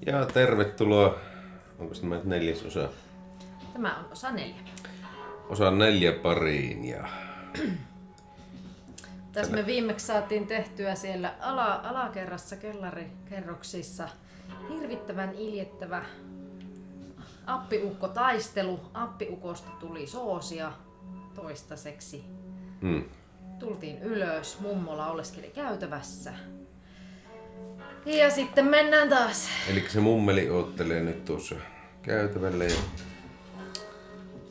Ja tervetuloa, onko tämä nyt 4. osa? Tämä on osa 4. Osa 4 pariin ja... Tässä me viimeksi saatiin tehtyä siellä alakerrassa kellarikerroksissa hirvittävän iljettävä appiukkotaistelu. Appiukosta tuli soosia toistaiseksi. Tultiin ylös, mummola oleskeli käytävässä. Ja sitten mennään taas. Eli se mummeli oottelee nyt tuossa käytävällä ja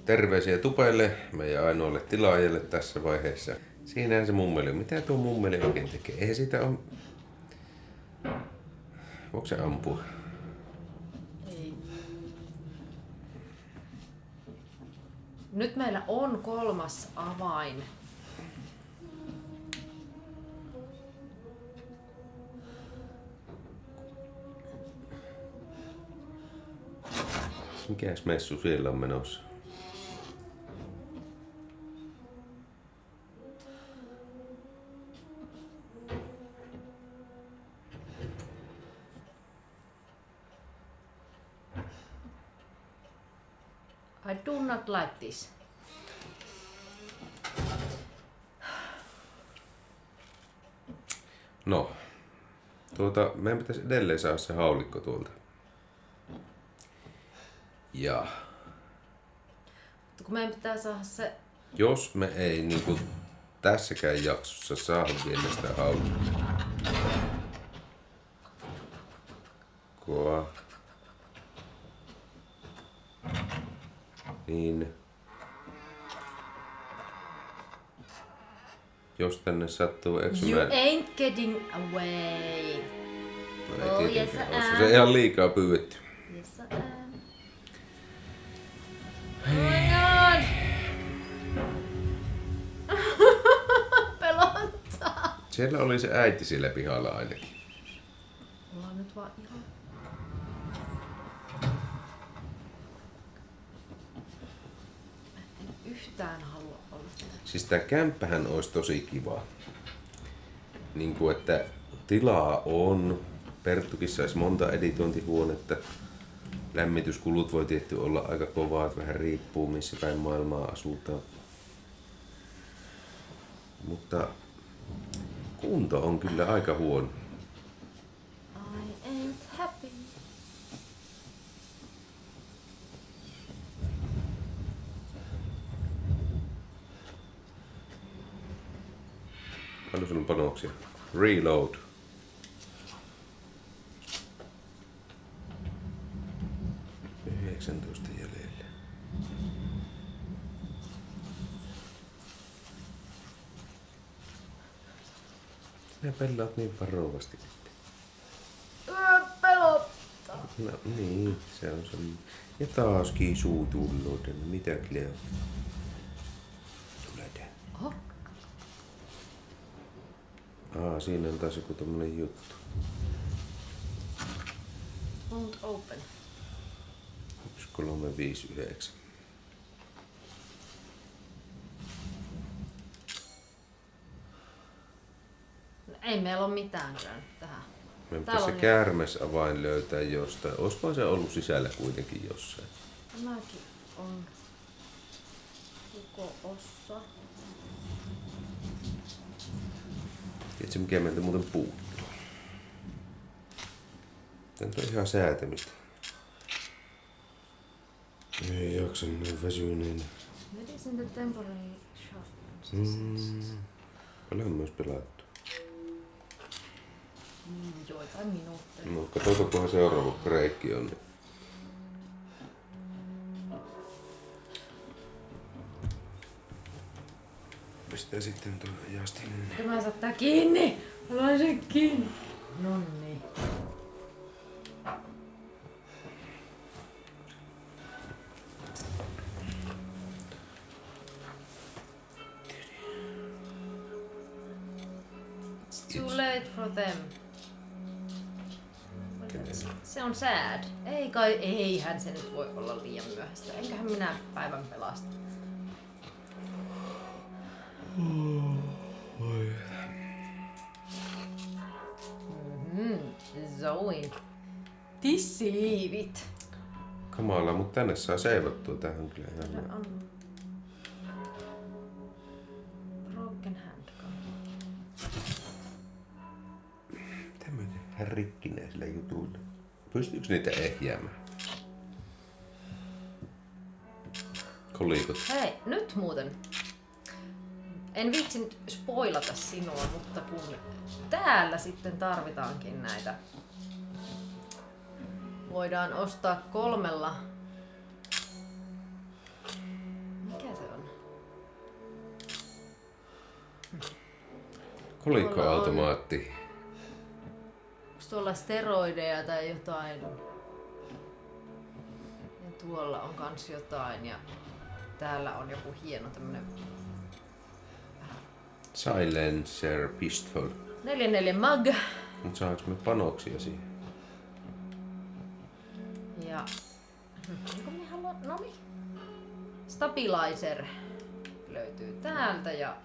terveisiä Tupelle, meidän ainoalle tilaajalle tässä vaiheessa. Siinähän se mummeli on. Mitä tuo mummeli oikein tekee? Eihän sitä on... Voiko se ampua? Ei. Nyt meillä on 3. avain. Mikäs messu siellä on menossa? I do not like this. No, meidän pitäisi edelleen saada se haulikko tuolta. Ja Mutta kun meidän pitää saada se... jos me ei niinku tässäkään jaksossa saada vielä sitä haulikkoa, niin jos tänne sattuu You eksymään... ain't getting away. No ei Oh, tietenkään yes, I ole. am. Se on ihan liikaa pyydetty. Yes, I am. Oh my god! Pelottaa. Siellä oli se äiti siellä pihalla ainakin. Ollaan nyt vaan ihan... Mä en yhtään halua olla. Siis tää kämppähän olisi tosi kiva. Niinku että tilaa on. Perttukin saisi monta editointihuonetta. Lämmityskulut voi tietty olla aika kovaat, vähän riippuu missä päin maailmaa asutaan. Mutta kunto on kyllä aika huono. I ain't happy. Paljon sulla on panoksia? Reload. jäljellä. Sinä pelaat niin varovasti. Pelottaa. No niin, se on se. Ja taas kisuu tulloo tänne. Mitä Cleo? Tule tänne. Oho. Siinä on taas joku tommonen juttu. Won't open. 1359. No, ei meillä ole mitään tähän. Meidän Täällä pitäisi se on käärmesavain löytää jostain. Olisikohan se ollut sisällä kuitenkin jossain? Tämäkin on koko ossa. Tiedätkö mikä meiltä muuten puuttuu? Tää on ihan säätämistä. Ei jaksa niin väsyneen. Medicine the temporary shot. Paljon on myös pelattu. Joitain minuutteja. No katsotaankohan seuraava breikki on. Pistää sitten tuon ajastin. Tämä saattaa kiinni. Haluan sen kiinni. Nonni. It's too late for them. Se on sad. Ei kai, eihän se nyt voi olla liian myöhäistä. Enköhän minä päivän pelasta. Zoin Tissiliivit. Kamala, mutta tänne saa seivattua. Tähän on kyllä ihan... Täällä on broken hand. Tämmöinen rikkinäisillä jutuilla. Pystyykö niitä ehjäämään? Kolikot. Hei, nyt muuten. En viitsi nyt spoilata sinua, mutta kun täällä sitten tarvitaankin näitä. Voidaan ostaa 3. Mikä se on? Kolikkoautomaatti. Onko tuolla steroideja tai jotain? Ja tuolla on kans jotain ja täällä on joku hieno tämmönen Silencer pistol. 4 mag. Mut saanko me panoksia siihen? Ja onko me haluan, no niin. Stabilizer löytyy täältä ja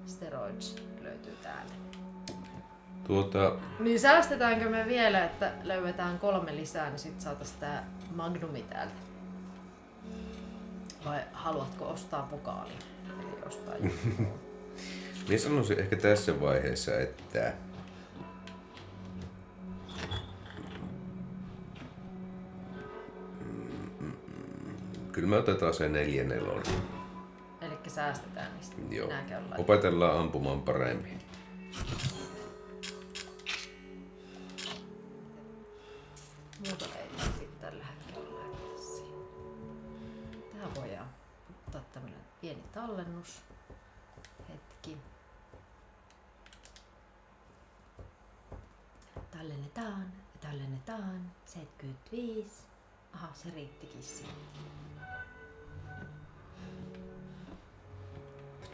steroids löytyy täältä. Niin säästetäänkö me vielä, että löydetään 3 lisää, niin sit saatais tää magnumi täältä? Vai haluatko ostaa vokaalin? Eli ostaa joku. Minä sanoisin ehkä tässä vaiheessa, että kyllä me otetaan se 4 nelonen. Elikkä säästetään niistä. Joo. Minä käyn laittamaan. Opetellaan ampumaan paremmin. Muuta ei sitten tällä hetkellä laiteta siihen. Tähän voidaan ottaa tämmönen pieni tallennus. Hetki. Tallennetaan ja tallennetaan. 75. Aha, se riittikin siihen.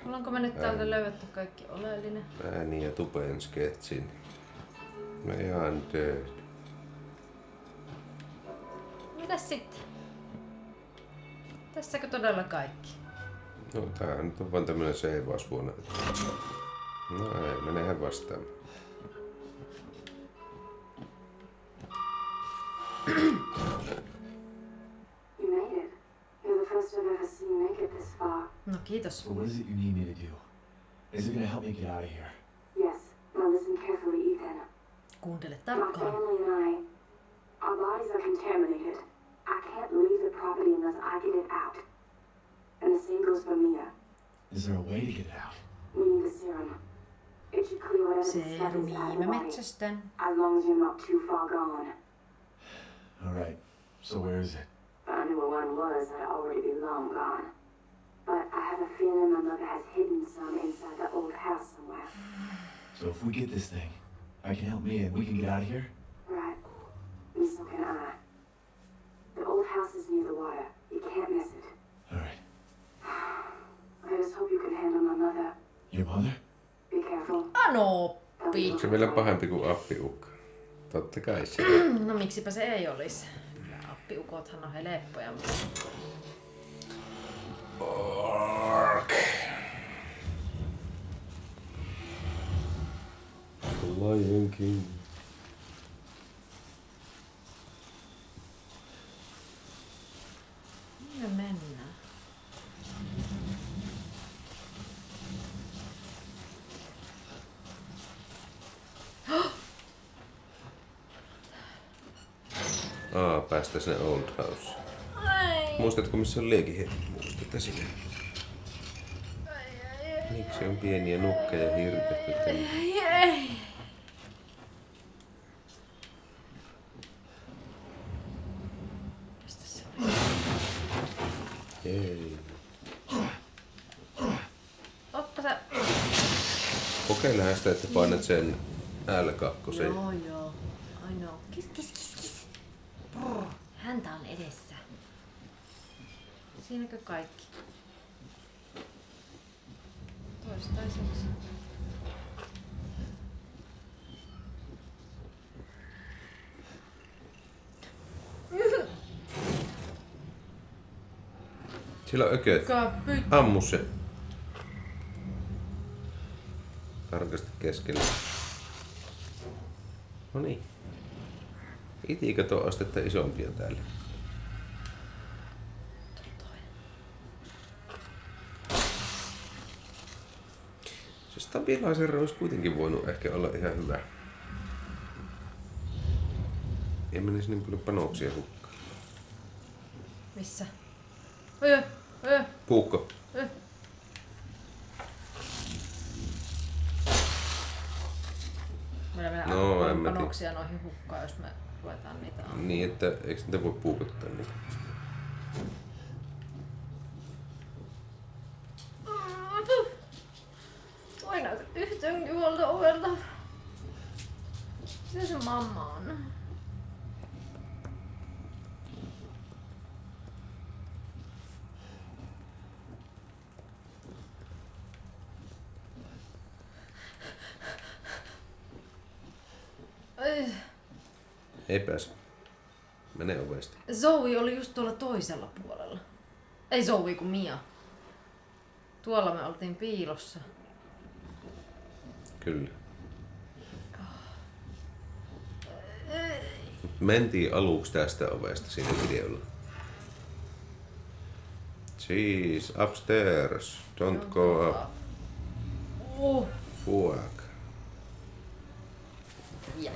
Ollaanko me nyt täältä löydetty kaikki oleellinen? Ääni ja tupeen sketsin. No ihan töitä. Mitäs sitten? Tässäkö todella kaikki? No tää nyt on vaan tämmönen seivausvuonna. No ei, menehän vastaan. You made it. You're the first I've ever seen make it this far. No kiitos. So what is it you need me to do? Is it gonna help me get out of here? Yes. Now listen carefully, Ethan. Kuuntele My tarkkaan. family and I, our bodies are contaminated. I can't leave the property unless I get it out. And the same goes for Mia. Is there a way to get it out? We need the serum. It should clear whatever the stuff is out of Serumi, the mä body. metsästän. As long as you're not too far gone. Alright, so where is it? If I knew where one was, I'd already be long gone. But I have a feeling my mother has hidden some inside the old house somewhere. So if we get this thing, I can help me and we can get out of here? Right. And so can I. The old house is near the water. You can't miss it. Alright. I just hope you can handle my mother. Your mother? Be careful. Anoppi. Onko se vielä pahempi kuin appiukka? Totta kai se. No miksipä se ei olis. Kyllä appiukothan on helppoja. Ark. Lion King. Minne mennään? Päästä sinne Old House. Ai. Muistatko missä on liekihetki? Muistat esille. Miksi on pieniä nukkeja hirtetty tänne? Ei. Mistä se oli? Ei. Oppa sä. Kokeilehan sitä, että painat sen L2. Joo. I know. Kis. Brr. Häntä on edessä. Siinäkö kaikki? Toistaiseksi. Sillä on ököt. Kappi. Ammu se. Tarkasti keskellä. No niin. Iti kato astetta isompia täällä. Se stabilizer olisi kuitenkin voinut ehkä olla ihan hyvä. Ei menisi niin paljon panoksia hukkaan. Missä? Puukko. Meillä menee No, aika en paljon mä tiedä. panoksia noihin hukkaan, jos me ruvetaan niitä ampumaan. Niin, että eikö niitä voi puukottaa niitä? Voi näytä yhtään tuolta ovelta. Se se mamma on. Ei pääse. Mene ovesta. Zoe oli just tuolla toisella puolella. Ei Zoe kun Mia. Tuolla me oltiin piilossa. Kyllä. Mentiin aluksi tästä ovesta siinä videolla. She's upstairs. Don't go up. Fuck. Ja.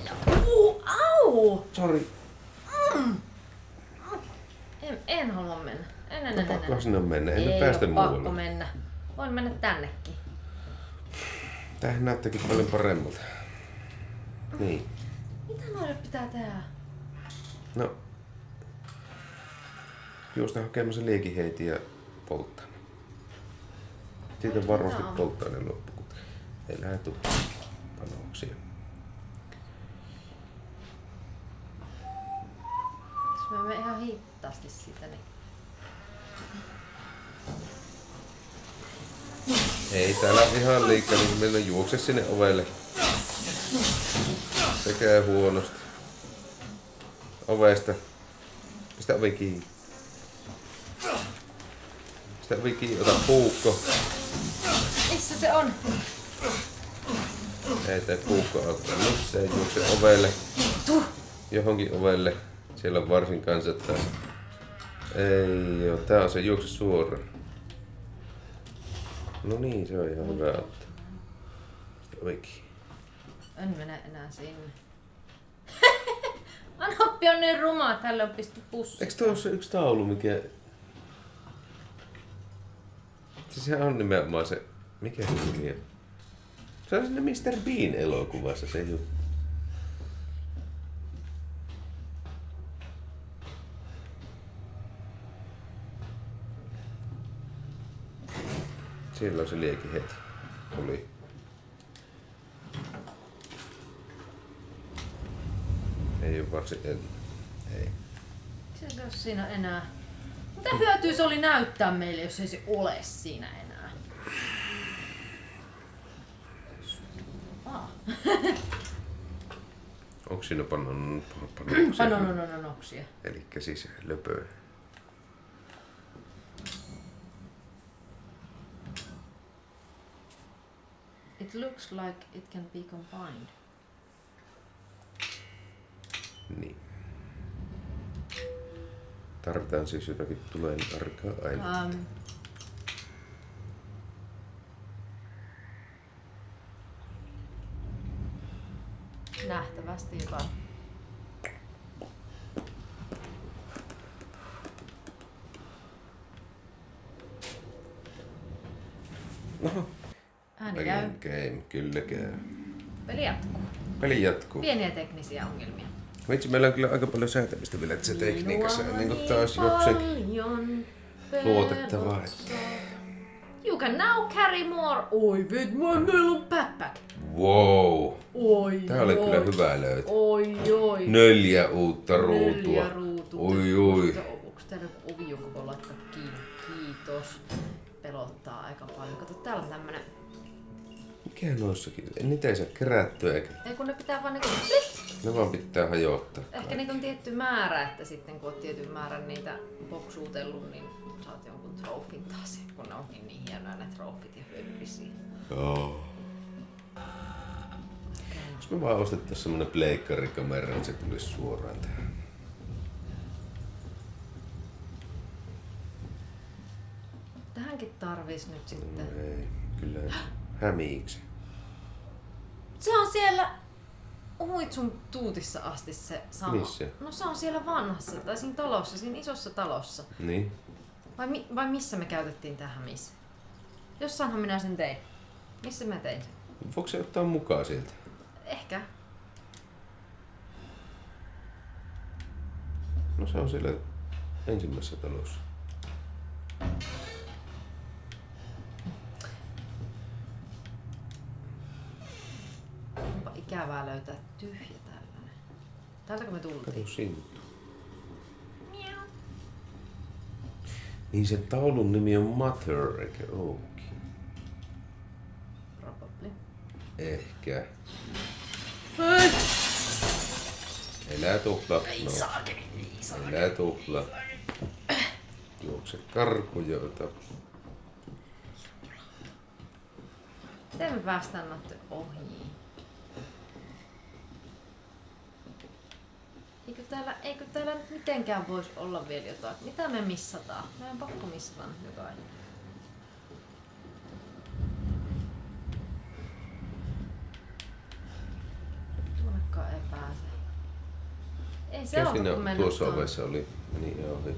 Au! Sorry. En halua mennä. En. Pakko sinne mennä. Ei me Ei päästä oo pakko muualle. mennä. Voin mennä tännekin. Tämähän näyttääkin paljon paremmalta. Niin. Mitä noille pitää tehdä? No. Juosta hakemassa liekiheiti ja polttaa. Siitä on varmasti polttoaineen loppu. Ei lähde tuu panoksia. Jos me menemme ihan hitaasti siitä, niin... Ei täällä ihan liikaa, niin mennä juokse sinne ovelle. Se käy huonosti. Ovesta. Pistä ovi kiinni. Pistä ovi kiinni, ota puukko. Missä se on? Ei tee puukko auttaa missään, juokse ovelle. Johonkin ovelle. Siellä on varsin kanssa taas. Ei joo, tää on se, juokse suoraan. No niin, se on ihan hyvä ottaa. Sitten ovi kiinni. En mene enää sinne. Anoppi on niin ruma, että tälle on pisty pussi. Eikö tuo ole se yksi taulu, mikä... Siis sehän on nimenomaan se... Mikä se nimi on? Se on sinne Mr. Bean elokuvassa se juttu. Siellä on se lieki heti. Oli. Ei oo varsin ei. Se ole siinä enää. Mitä hyötyä se oli näyttää meille, jos ei se ole siinä enää? Onko siinä Panoksia. Elikkä siis löpöä. It looks like it can be combined. Niin. Tarvitaan siis jotakin tuleen arkaa ainetta. Nähtävästi jotain. Oho. Ääni käy. Game, kyllä käy. Peli jatkuu. Peli jatkuu. Pieniä teknisiä ongelmia. Vitsi, meillä on kyllä aika paljon säätämistä vielä se tekniikassa. Niin kuin taas jokseenkin luotettavaa. You can now carry more. Oi meillä on backpack. Wow. Oi. Tää oli kyllä hyvä löytö. Oi. 4 uutta ruutua. 4 ruutua. Oi. Onko täällä joku ovi, jonka voi laittaa kiinni? Kiitos. Pelottaa aika paljon. Kato, täällä on tämmönen... Mikä noissakin? Niitä ei saa kerättyä eikä. Ei kun ne pitää vaan niinku... Ne vaan pitää hajottaa. Ehkä niitä on tietty määrä, että sitten kun oot tietyn määrän niitä boksuutellut, niin saat jonkun trofin taas. Kun ne onkin niin hienoja ne trofit ja hyödyllisiä. Joo. Jos me vaan ostettais semmonen pleikkarikamera, niin se tulisi suoraan tähän. Tähänkin tarvis nyt sitten. No ei, kyllä hämiiksi. Se on siellä Huitsun tuutissa asti se sama. Missä? No se on siellä vanhassa, tai siinä talossa, siinä isossa talossa. Niin. Vai missä me käytettiin tähän missä? Jossainhan minä sen tein. Missä mä tein sen? Voiko se ottaa mukaan sieltä? Ehkä. No se on siellä ensimmäisessä talossa. Onpa ikävää löytää tyhjä tällainen. Täältäkö me tultiin? Kato Sinttu. Niin sen taulun nimi on Mother, eikä ookin. Probably. Ehkä. Elää tupla. Ei saakeli, ei saakeli. Elää tupla. Juokse karkujoita. Miten me päästään noitten ohi? Eikö täällä nyt mitenkään voisi olla vielä jotain? Mitä me missataan? Meidän pakko missata nyt jotain. Tuonnekaan ei pääse. Ei se Ja ole, siinä kun mennä tuossa tuonne. ovessa oli. Meni ohi.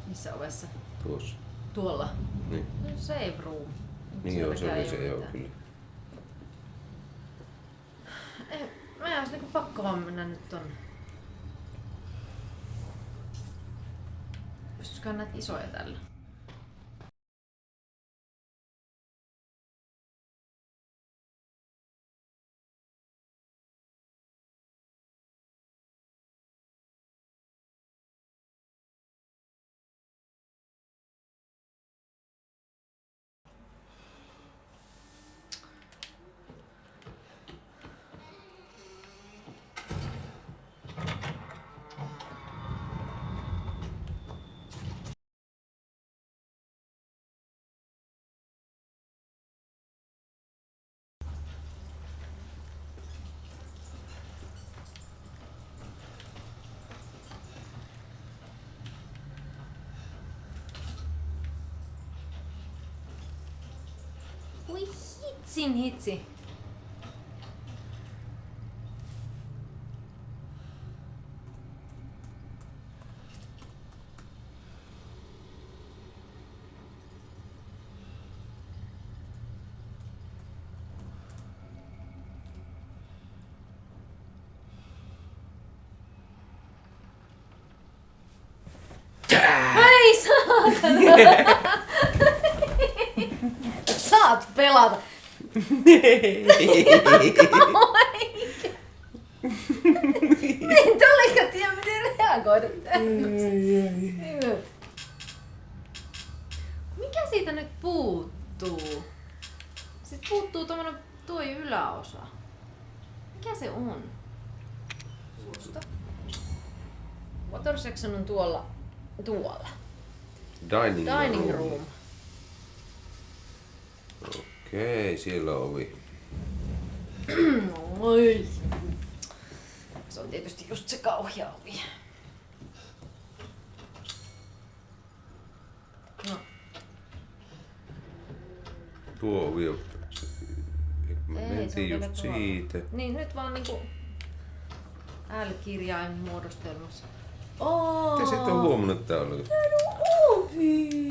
Missä ovessa? Tuossa. Tuolla. Niin. No, save room. Niin joo, se Sieltäkään oli ei se oo joo mitään. kyllä. Ei, meidän olisi niinku pakko vaan mennä nyt tonne. Pystyisikään näitä isoja tällä? Ui hitsi. Ei saatana! Saat pelata! Niin tulikaan tiedä miten reagoida tämmöiseen. Mikä siitä nyt puuttuu? Sitten puuttuu tommonen tuo yläosa. Mikä se on? Suusta. Water section on tuolla. Dining room. Okei, siellä on ovi. Oi. Se on tietysti just se kauhea ovi. No, Tuo ovi on... Me Ei, se on mentiin vielä just tuolla. siitä. niin nyt vaan niinku L-kirjain muodostelmassa. Te et ole huomannut, että tää on... Ovi!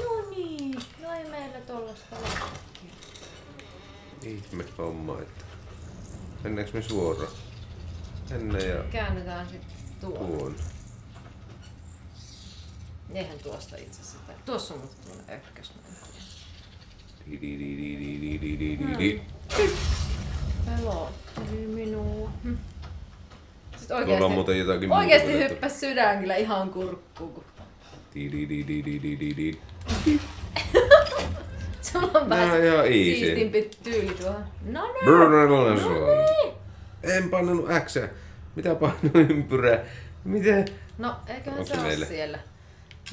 No niin, no ei meillä tollasta ole. Ihme homma, että... Mennäänkö me suoraan? Tänne ja Käännytään sit tuohon. tuon. Eihän tuosta itse asiassa. Tuossa on mutta tuonne ökkös. Pelotteli minua. Sitten Tuolla on muuten jotakin oikeesti muuta hyppäs sydän kyllä ihan kurkkuun. Kun sulla on Nää on pääs ihan easy. siistimpi tyyli tuohon. No niin. En painanut X. Mitä painoin ympyrää? Mitä? No eiköhän Onko se se ole meille? siellä.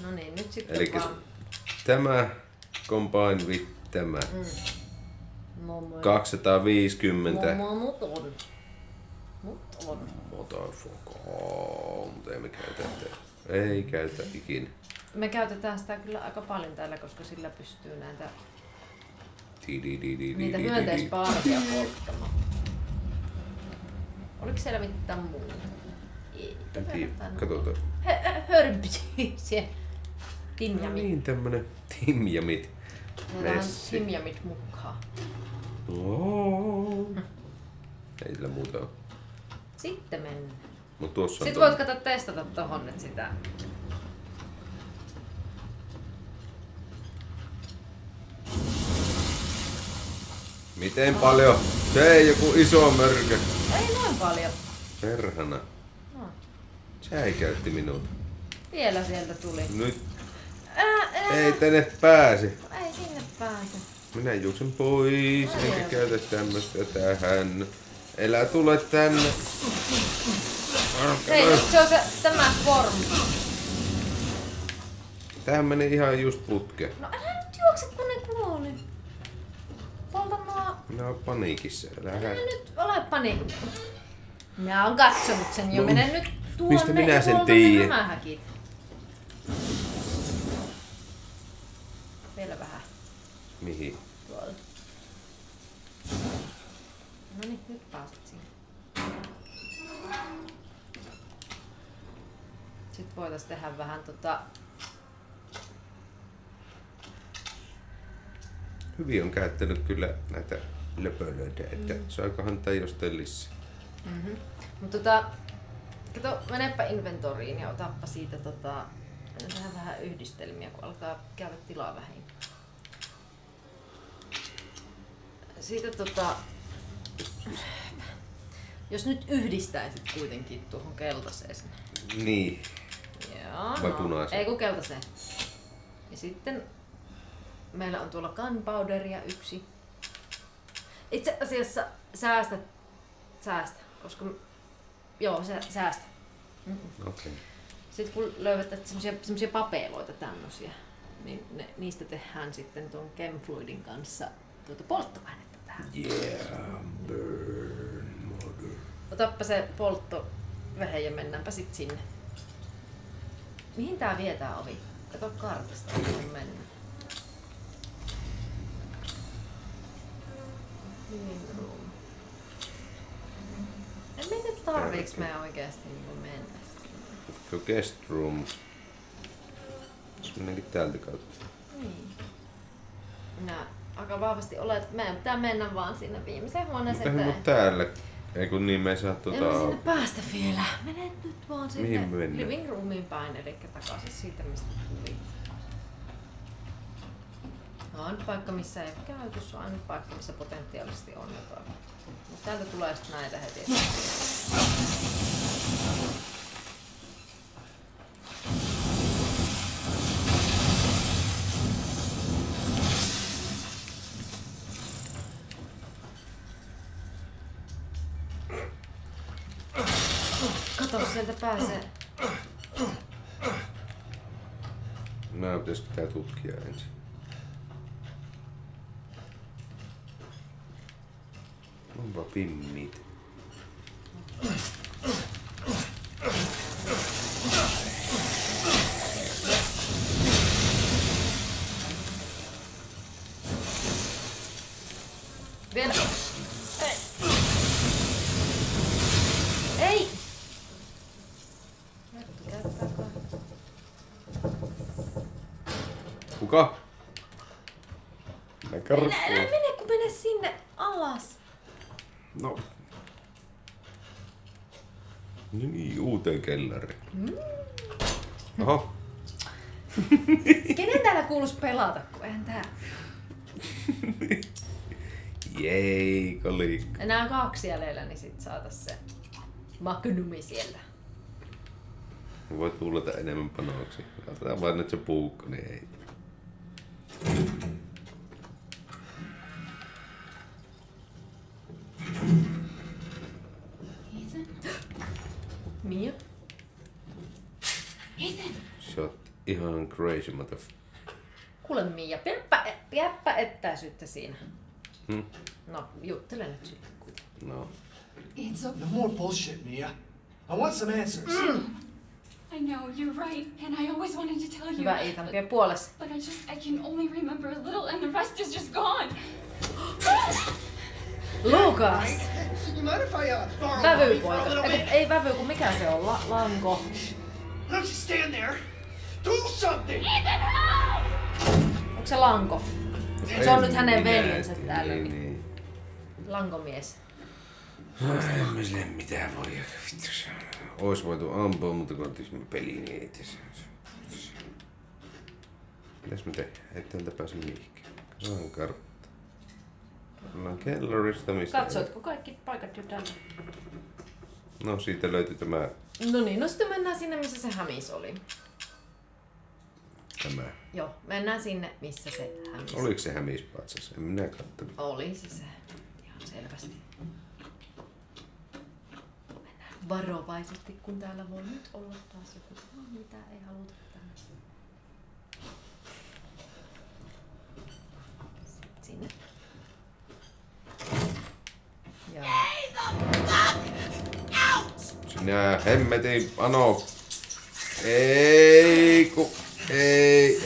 No niin, nyt sitten Elikkä vaan. tämä combine with tämä. No, moi. 250. Mut on. Motherfucker. Mutta ei me käytä. Ei käytä ikinä. Me käytetään sitä kyllä aika paljon täällä, koska sillä pystyy niitä hyönteisparvia polttamaan. Oliko siellä mitään muuta? Ei. En tiedä. Katsotaan. Hörpsi siellä. No Timjamit. niin, tämmönen timjamit. Meillähän timjamit mukaan. Ei sillä muuta ole. Sitten mennään. Mut tuossa on Sitten voit kato testata tohon nyt sitä. Miten paljon? Se ei joku iso mörkö. Ei noin paljon. Perhana. No. Se käytti minulta. Vielä sieltä tuli. Nyt ei tänne pääse. Ei sinne pääse. Minä juoksen pois, enkä käytä tämmöstä tähän. Elä tule tänne. Hei, se on tämä form. Tähän meni ihan just putkeen. No älä nyt juokse kun ne kuoli. Polta nuo. Minä oon paniikissa. Älä nyt ole paniikki. Minä oon katsonut sen jo. No, Mene nyt tuonne. mistä minä ja sen polta tiedän? nämä häkit. Vielä vähän. Mihin? Tuolla. No niin, nyt pääset siihen. Sitten voitais tehdä vähän Hyvin on käyttänyt kyllä näitä löpölöitä, että saikohan tää jostain lisää. Mutta kato, menepä inventoriin ja otappa siitä tehdään vähän yhdistelmiä, kun alkaa käydä tilaa vähin. Siitä jos nyt yhdistäisit kuitenkin tuohon keltaiseen. Niin. Joo. Vai punaiseen? Ei kun keltaiseen. Ja sitten meillä on tuolla gunpowderia 1. Itse asiassa säästä, koska joo, säästä. Okei. Sitten kun löydät semmosia papeloita tämmösiä, niin niistä tehdään sitten tuon Chemfluidin kanssa polttoainetta tähän. Yeah, burn mother. Otappa se polttovehe ja mennäänpä sit sinne. Mihin tää vie tää ovi? Kato kartasta, mihin mennään. Living room. En mieti tarviiks me oikeesti niinku mennä. The guest room. Jos mennäänkin täältä kautta. Niin. Minä aika vahvasti olet, meidän pitää mennä vaan sinne viimeiseen huoneeseen. Mutta täällä. Ei kun niin me ei saa En mä sinne päästä vielä. Mene nyt vaan sinne Mihin mennään? living roomiin päin, eli takaisin siitä mistä tuli. Ainut paikka missä ei käyty, se on ainut paikka missä potentiaalisesti on jotain. Mutta täältä tulee sitten näitä heti. Kato, sieltä pääsee. No, pitäisikö tää tutkia ensin? Onpa pimmit. Vielä. Ei! Kuka? Mä karkuun. Älä mene, kun mene sinne alas. No. No niin, uuteen kellariin. Oho. Kenen täällä kuuluis pelata, kun eihän tää... Jei, kolikko. Enää 2 jäljellä, niin sit saatais se magnumi sieltä. Voi tuulata enemmän panoksia. Otetaan vain nyt se puukko, niin ei. Mia? Sä oot ihan crazy motherfucker. Kuule Mia, pidäpä etäisyyttä siinä. No, juttele nyt sille kuitenkin. No. It's okay. No more bullshit, Mia. I want some answers. I know, you're right, and I always wanted to tell you. Hyvä Ethan, pidä puolessa. But I can only remember a little and the rest is just gone. Lukas! You mind if I borrow a Vävypoika. little bit? Ei vävy, kun mikä se on? Lanko. Don't you stand there. Do something. Onko se Lanko? Se on nyt hänen Minä veljensä tiedä, täällä. Niin. Lankomies. En mä sille mitään voi. Vittu se on. Ois voitu ampua, mutta kun otin peliin, niin ei tässä. Mitäs me tehdään? Ei täältä pääse mihinkään. Katsotaan kartta. Ollaan kellarista, mistä... Katsoitko kaikki paikat jo täältä? No siitä löytyi tämä... No niin, no sitten mennään sinne, missä se hämis oli. Tämä. Joo, mennään sinne, missä se hämis Oliko se hämispatsas? En minä kattonut. oli. Se ihan selvästi. Mennään varovaisesti, kun täällä voi nyt olla taas joku, mitä ei haluta tänne. Sinne. Ja... Sinä hemmetin ano. Ei ku. Ei.